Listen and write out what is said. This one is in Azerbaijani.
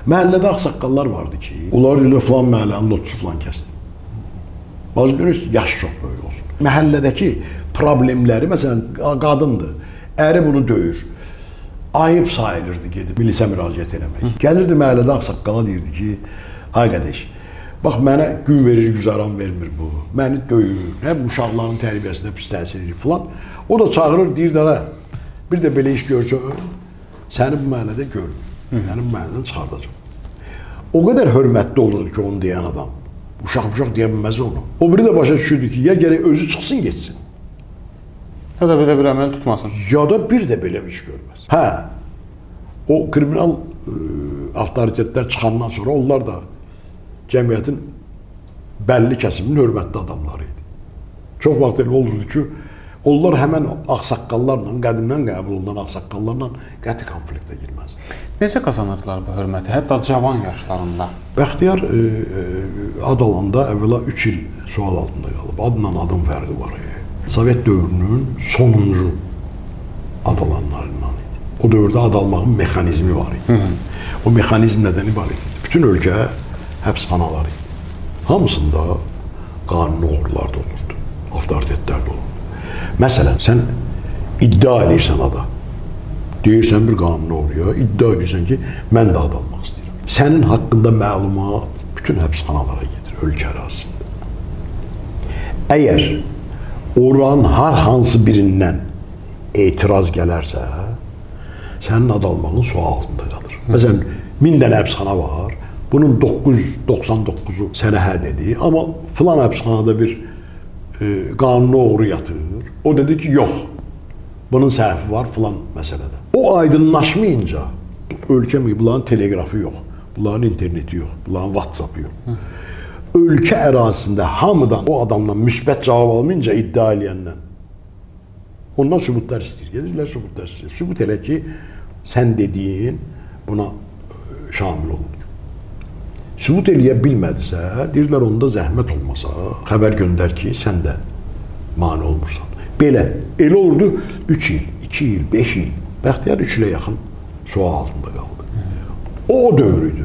Məhəllədə ağsaqqallar vardı ki, onlar ilə filan məhəllənin lotusu filan kəsdi. Bazı görürsünüz, yaş çox böyük olsun. Məhəllədəki problemləri, məsələn, qadındır, əri bunu döyür. Ayıb sayılırdı gedib milisə müraciət eləmək. Gəlirdi məhəllədə ağsaqqala deyirdi ki, ay qədəş, bax mənə gün verir, güzaran vermir bu. Məni döyür, həm uşaqların tərbiyəsinə pis təsir edir filan. O da çağırır, deyir də, bir də belə iş görsə, səni bu məhəllədə görmür. Səni bu məhəllədən çıxardacaq. O qədər hörmətli olurdu ki, onu deyən adam. Uşaq deyə bilməz onu. O biri də başa düşürdü ki, ya gərək özü çıxsın, getsin. Ya da belə bir əməl tutmasın. Ya da bir də belə bir iş görməz. Hə, o kriminal avtoritetlər çıxandan sonra onlar da cəmiyyətin bəlli kəsiminin hörmətli adamları idi. Çox vaxt elə olurdu ki, onlar həmən ağsaqqallarla, qədimdən qəbul olunan ağsaqqallarla qəti konfliktə girməzdi. Necə qazanırdılar bu hörməti, hətta cavan yaşlarında? Bəxtiyar ad alanda əvvəla 3 il sual altında qalıb. Adla adın fərqi var. Sovet dövrünün sonuncu ad alanlarından idi. O dövrdə ad almağın mexanizmi var idi. O mexanizm nədən ibarət idi? Bütün ölkə həbsxanalar idi. Hamısında qanuni uğurlar da olurdu, avtoritetlər də olurdu. Məsələn, sən iddia edirsən ada. Deyirsən bir qanuni uğruya, iddia edirsən ki, mən də ad almaq istəyirəm. Sənin haqqında məlumat bütün həbsxanalara gedir, ölkə ərazisində. Əgər oranın hər hansı birindən etiraz gələrsə, sənin ad almağın sual altında qalır. Məsələn, 1000 dənə həbsxana var, bunun 999-u sənə hə dedi, amma filan həbsxanada bir qanuni uğru yatır. O dedi ki, yox, bunun səhvi var filan məsələdə. O aydınlaşmayınca, ölkə bunların teleqrafı yox, bunların interneti yox, bunların WhatsApp-ı yox. Ölkə ərazisində hamıdan o adamdan müsbət cavab almayınca iddia eləyəndən ondan sübutlar istəyir. Gedirlər sübutlar istəyir. Sübut elə ki, sən dediyin buna şamil olunur. Sübut eləyə bilmədisə, deyirlər onda zəhmət olmasa, xəbər göndər ki, sən də mane olmursan. Belə, elə olurdu 3 il, 2 il, 5 il, Bəxtiyar 3 ilə yaxın sual altında qaldı. O dövrüydü.